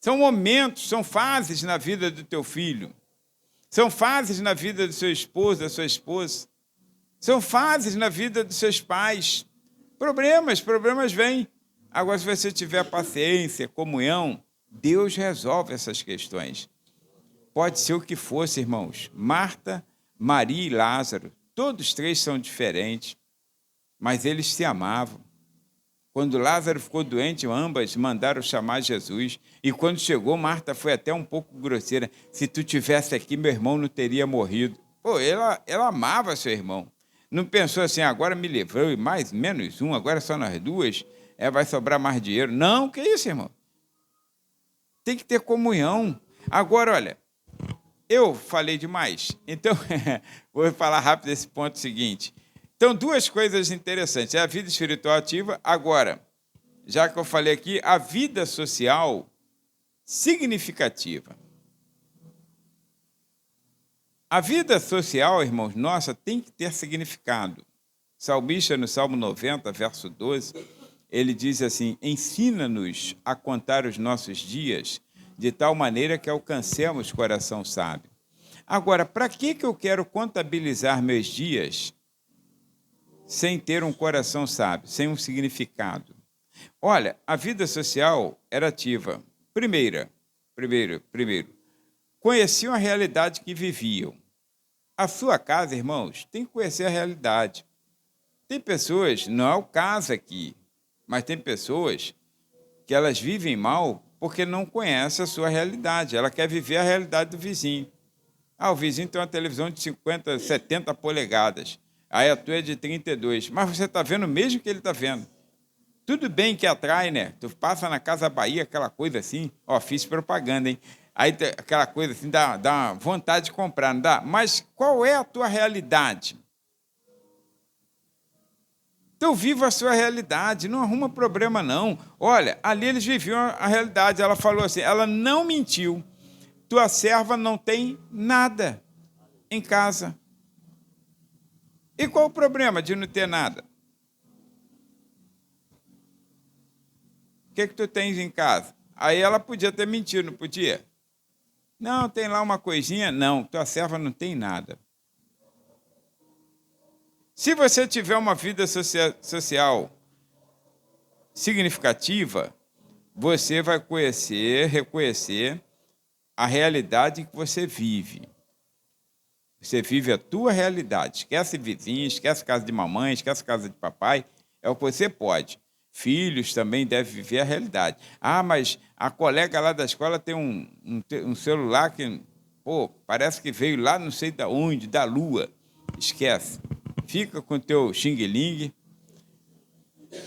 São momentos, são fases na vida do teu filho. São fases na vida do seu esposo, da sua esposa. São fases na vida dos seus pais. Problemas vêm. Agora, se você tiver paciência, comunhão, Deus resolve essas questões. Pode ser o que fosse, irmãos. Marta, Maria e Lázaro, todos 3 são diferentes, mas eles se amavam. Quando Lázaro ficou doente, ambas mandaram chamar Jesus. E quando chegou, Marta foi até um pouco grosseira. Se tu tivesse aqui, meu irmão não teria morrido. Pô, ela amava seu irmão. Não pensou assim, agora me livrou, e menos um, agora só nós duas, vai sobrar mais dinheiro. Não, que isso, irmão? Tem que ter comunhão. Agora, olha, eu falei demais. Então, vou falar rápido desse ponto seguinte. Então, 2 coisas interessantes. É a vida espiritual ativa. Agora, já que eu falei aqui, a vida social significativa. A vida social, irmãos, nossa, tem que ter significado. salmista, no Salmo 90, verso 12, ele diz assim: ensina-nos a contar os nossos dias de tal maneira que alcancemos coração sábio. Agora, para que eu quero contabilizar meus dias sem ter um coração sábio, sem um significado? Olha, a vida social era ativa. Primeiro, conheciam a realidade que viviam. A sua casa, irmãos, tem que conhecer a realidade. Tem pessoas, não é o caso aqui, mas tem pessoas que elas vivem mal porque não conhecem a sua realidade. Ela quer viver a realidade do vizinho. O vizinho tem uma televisão de 50, 70 polegadas. Aí a tua é de 32. Mas você está vendo o mesmo que ele está vendo. Tudo bem que atrai, né? Tu passa na Casa Bahia, aquela coisa assim. Fiz propaganda, hein? Aí aquela coisa assim, dá vontade de comprar, não dá? Mas qual é a tua realidade? Então, viva a sua realidade, não arruma problema, não. Olha, ali eles viviam a realidade. Ela falou assim, ela não mentiu. Tua serva não tem nada em casa. E qual o problema de não ter nada? O que tu tens em casa? Aí ela podia ter mentido, não podia? Não, tem lá uma coisinha. Não, tua serva não tem nada. Se você tiver uma vida social significativa, você vai reconhecer a realidade em que você vive. Você vive a tua realidade. Esquece vizinho, esquece casa de mamãe, esquece casa de papai. É o que você pode. Filhos também devem viver a realidade. Mas a colega lá da escola tem um celular que, parece que veio lá não sei de onde, da lua. Esquece. Fica com o teu xing-ling,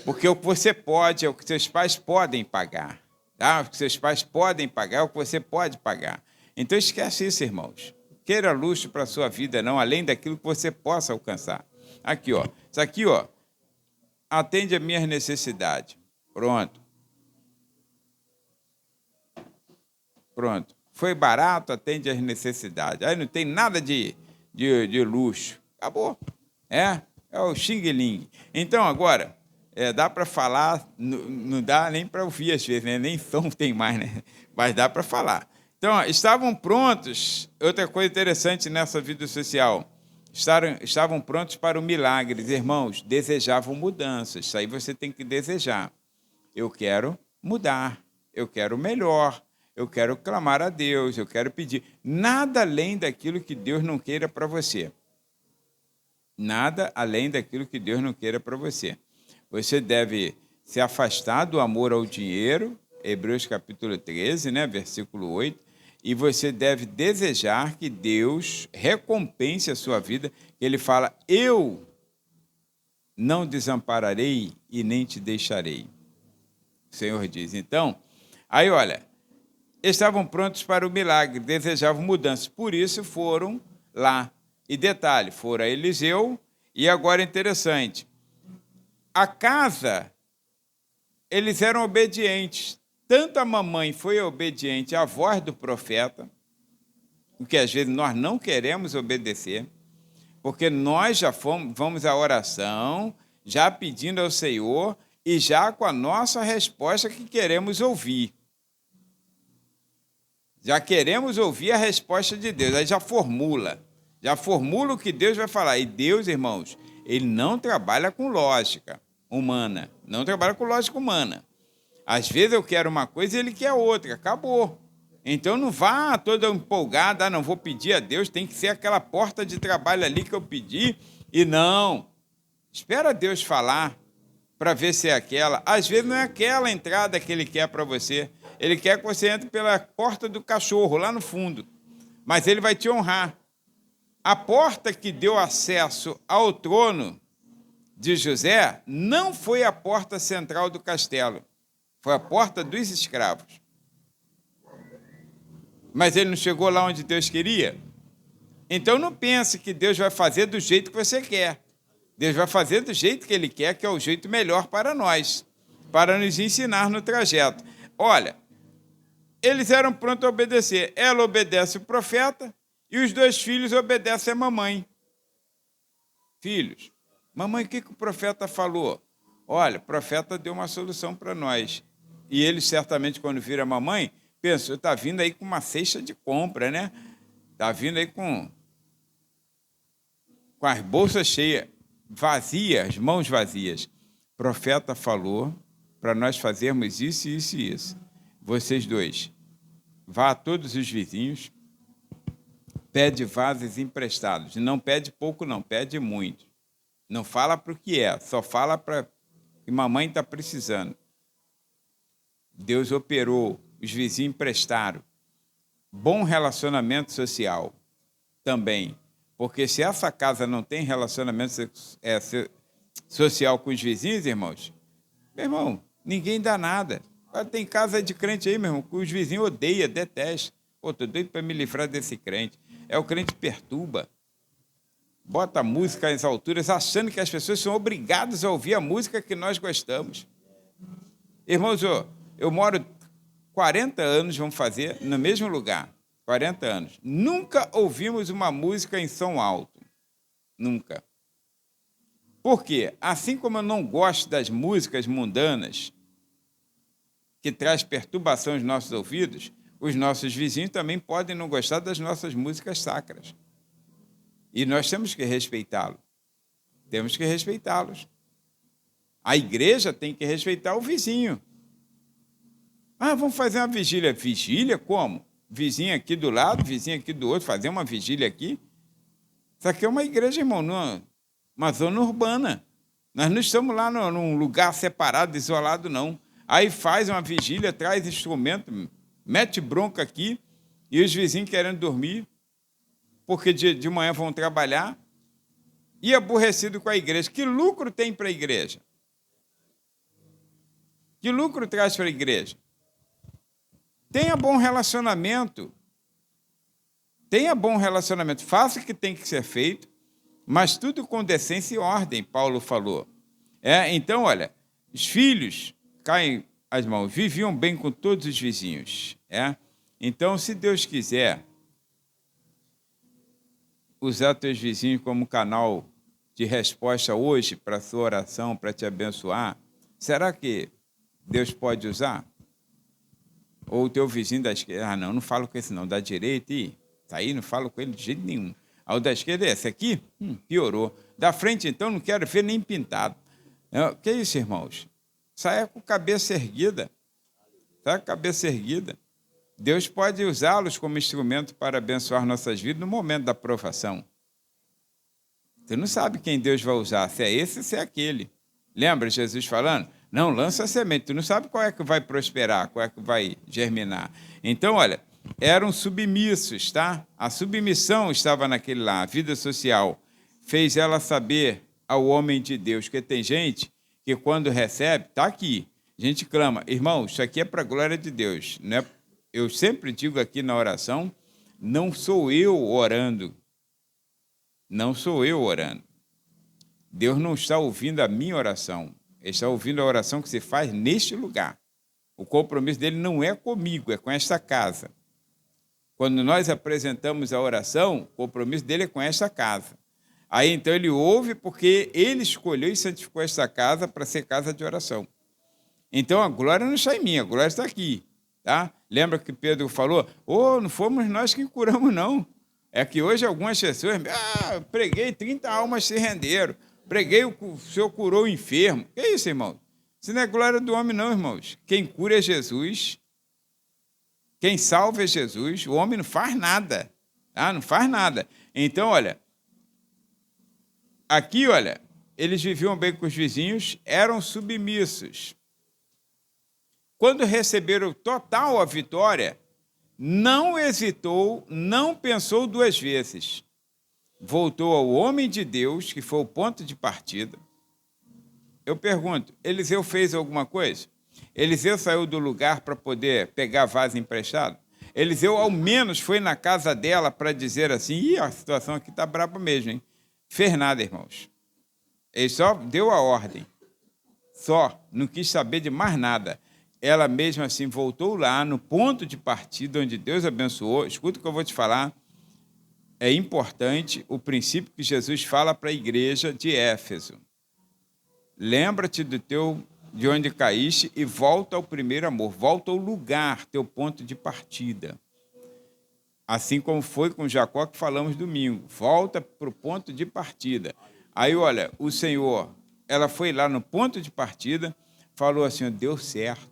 porque o que você pode é o que seus pais podem pagar. Tá? O que seus pais podem pagar é o que você pode pagar. Então esquece isso, irmãos. Queira luxo para a sua vida, não, além daquilo que você possa alcançar. Aqui, isso aqui, atende a minhas necessidades. Pronto. Foi barato, atende às necessidades. Aí não tem nada de luxo. Acabou. É o xing-ling. Então, agora, dá para falar, não dá nem para ouvir às vezes, né? Nem som tem mais, né? Mas dá para falar. Então, estavam prontos, outra coisa interessante nessa vida social, estavam prontos para o milagre. Irmãos, desejavam mudanças. Isso aí você tem que desejar. Eu quero mudar, eu quero melhor, eu quero clamar a Deus, eu quero pedir. Nada além daquilo que Deus não queira para você. Nada além daquilo que Deus não queira para você. Você deve se afastar do amor ao dinheiro, Hebreus capítulo 13, né, versículo 8, e você deve desejar que Deus recompense a sua vida. Ele fala, eu não desampararei e nem te deixarei. O Senhor diz. Então, aí olha, estavam prontos para o milagre, desejavam mudanças, por isso foram lá. E detalhe, foram a Eliseu, e agora interessante, a casa, eles eram obedientes. Tanto a mamãe foi obediente à voz do profeta, o que às vezes nós não queremos obedecer, porque nós já vamos à oração, já pedindo ao Senhor e já com a nossa resposta que queremos ouvir. Já queremos ouvir a resposta de Deus, aí já formula o que Deus vai falar. E Deus, irmãos, ele não trabalha com lógica humana, não trabalha com lógica humana. Às vezes eu quero uma coisa e ele quer outra, acabou. Então não vá toda empolgada, não vou pedir a Deus, tem que ser aquela porta de trabalho ali que eu pedi, e não. Espera Deus falar para ver se é aquela. Às vezes não é aquela entrada que ele quer para você, ele quer que você entre pela porta do cachorro, lá no fundo, mas ele vai te honrar. A porta que deu acesso ao trono de José não foi a porta central do castelo, foi a porta dos escravos. Mas ele não chegou lá onde Deus queria? Então não pense que Deus vai fazer do jeito que você quer. Deus vai fazer do jeito que ele quer, que é o jeito melhor para nós, para nos ensinar no trajeto. Olha, eles eram prontos a obedecer. Ela obedece o profeta e os 2 filhos obedecem a mamãe. Filhos, Mamãe, o que o profeta falou? Olha, o profeta deu uma solução para nós. E eles, certamente, quando viram a mamãe, pensou, está vindo aí com uma cesta de compra, né? Está vindo aí com as bolsas cheias, vazias, mãos vazias. O profeta falou para nós fazermos isso, isso e isso. Vocês dois, vá a todos os vizinhos, pede vasos emprestados. Não pede pouco, não, pede muito. Não fala para o que é, só fala para que mamãe está precisando. Deus operou, os vizinhos emprestaram. Bom relacionamento social também. Porque se essa casa não tem relacionamento social com os vizinhos, irmãos, meu irmão, ninguém dá nada. Tem casa de crente aí, meu irmão, que os vizinhos odeiam, detestam. Pô, tô doido para me livrar desse crente. O crente perturba. Bota a música às alturas, achando que as pessoas são obrigadas a ouvir a música que nós gostamos. Irmãos, eu moro 40 anos, vamos fazer, no mesmo lugar. 40 anos. Nunca ouvimos uma música em som alto. Nunca. Por quê? Assim como eu não gosto das músicas mundanas, que traz perturbação aos nossos ouvidos, os nossos vizinhos também podem não gostar das nossas músicas sacras. E nós temos que respeitá-los. Temos que respeitá-los. A igreja tem que respeitar o vizinho. Vamos fazer uma vigília. Vigília como? Vizinho aqui do lado, vizinho aqui do outro, fazer uma vigília aqui. Isso aqui é uma igreja, irmão, uma zona urbana. Nós não estamos lá num lugar separado, isolado, não. Aí faz uma vigília, traz instrumento, mete bronca aqui, e os vizinhos querendo dormir, porque de manhã vão trabalhar, e aborrecido com a igreja. Que lucro tem para a igreja? Que lucro traz para a igreja? Tenha bom relacionamento. Tenha bom relacionamento. Faça o que tem que ser feito, mas tudo com decência e ordem, Paulo falou. Então, olha, os filhos caem as mãos, viviam bem com todos os vizinhos. Então, se Deus quiser usar teus vizinhos como canal de resposta hoje para a sua oração, para te abençoar, será que Deus pode usar? Ou o teu vizinho da esquerda, não falo com esse não, da direita, tá aí, não falo com ele de jeito nenhum. O da esquerda é esse aqui? Piorou. Da frente, então, não quero ver nem pintado. Que isso, irmãos? Saia com a cabeça erguida. Saia com a cabeça erguida. Deus pode usá-los como instrumento para abençoar nossas vidas no momento da provação. Você não sabe quem Deus vai usar, se é esse ou se é aquele. Lembra Jesus falando? Não, lança a semente. Tu não sabe qual é que vai prosperar, qual é que vai germinar. Então, olha, eram submissos, tá? A submissão estava naquele lá, a vida social. Fez ela saber ao homem de Deus, porque tem gente que quando recebe, está aqui. A gente clama, irmão, isso aqui é para a glória de Deus. Não é? Eu sempre digo aqui na oração, não sou eu orando. Não sou eu orando. Deus não está ouvindo a minha oração. Ele está ouvindo a oração que se faz neste lugar. O compromisso dele não é comigo, é com esta casa. Quando nós apresentamos a oração, o compromisso dele é com esta casa. Aí, então, ele ouve porque ele escolheu e santificou esta casa para ser casa de oração. Então, a glória não está em mim, a glória está aqui. Tá? Lembra que Pedro falou? Não fomos nós que curamos, não. É que hoje algumas pessoas... preguei, 30 almas se renderam. Preguei, o Senhor curou o enfermo. Que isso, irmão? Isso não é glória do homem, não, irmãos. Quem cura é Jesus. Quem salva é Jesus. O homem não faz nada. Tá? Não faz nada. Então, olha... Aqui, olha, eles viviam bem com os vizinhos, eram submissos. Quando receberam total a vitória, não hesitou, não pensou duas vezes. Voltou ao homem de Deus, que foi o ponto de partida. Eu pergunto, Eliseu fez alguma coisa? Eliseu saiu do lugar para poder pegar vaso emprestado? Eliseu, ao menos, foi na casa dela para dizer assim, a situação aqui está braba mesmo, hein? Fez nada, irmãos. Ele só deu a ordem. Só, não quis saber de mais nada. Ela mesmo assim voltou lá no ponto de partida onde Deus abençoou. Escuta o que eu vou te falar. É importante o princípio que Jesus fala para a igreja de Éfeso. Lembra-te de onde caíste e volta ao primeiro amor, volta ao lugar, teu ponto de partida. Assim como foi com Jacó que falamos domingo, volta para o ponto de partida. Aí, olha, o Senhor, ela foi lá no ponto de partida, falou assim, deu certo,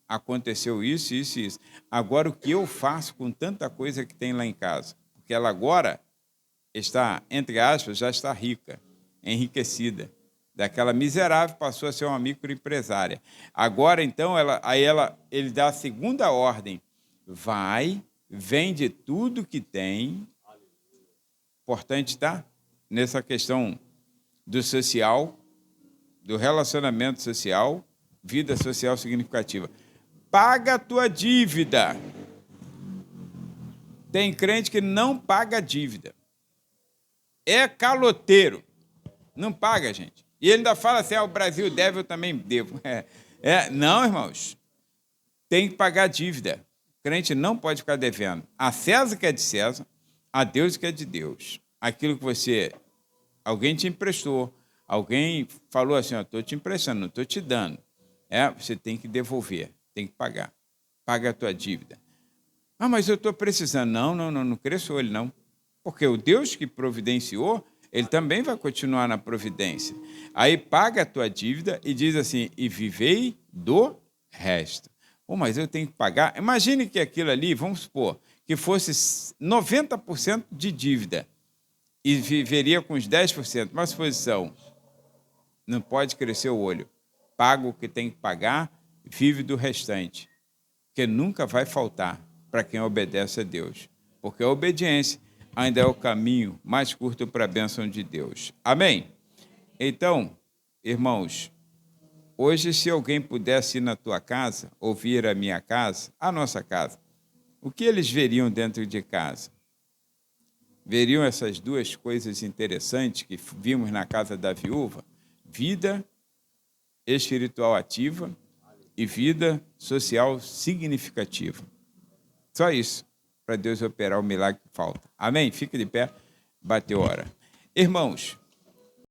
aconteceu isso, isso e isso. Agora, o que eu faço com tanta coisa que tem lá em casa? Porque ela agora está, entre aspas, já está rica, enriquecida. Daquela miserável passou a ser uma microempresária. Agora, então, ele dá a segunda ordem. Vai, vende tudo que tem. Importante, tá? Nessa questão do social, do relacionamento social, vida social significativa. Paga a tua dívida. Tem crente que não paga dívida. É caloteiro. Não paga, gente. E ele ainda fala assim, o Brasil deve, eu também devo. Não, irmãos. Tem que pagar a dívida. O crente não pode ficar devendo. A César que é de César, a Deus que é de Deus. Aquilo que alguém te emprestou, alguém falou assim, estou te emprestando, não estou te dando. Você tem que devolver, tem que pagar. Paga a tua dívida. Mas eu estou precisando. Não cresçou ele, não. Porque o Deus que providenciou, ele também vai continuar na providência. Aí paga a tua dívida e diz assim, e vivei do resto. Mas eu tenho que pagar. Imagine que aquilo ali, vamos supor, que fosse 90% de dívida e viveria com os 10%. Mas posição, não pode crescer o olho. Paga o que tem que pagar, vive do restante. Porque nunca vai faltar para quem obedece a Deus. Porque a obediência ainda é o caminho mais curto para a bênção de Deus. Amém? Então, irmãos, hoje, se alguém pudesse ir na tua casa, ou vir à minha casa, à nossa casa, o que eles veriam dentro de casa? Veriam essas duas coisas interessantes que vimos na casa da viúva, vida espiritual ativa e vida social significativa. Só isso, para Deus operar o milagre que falta. Amém? Fica de pé, bateu hora. Irmãos,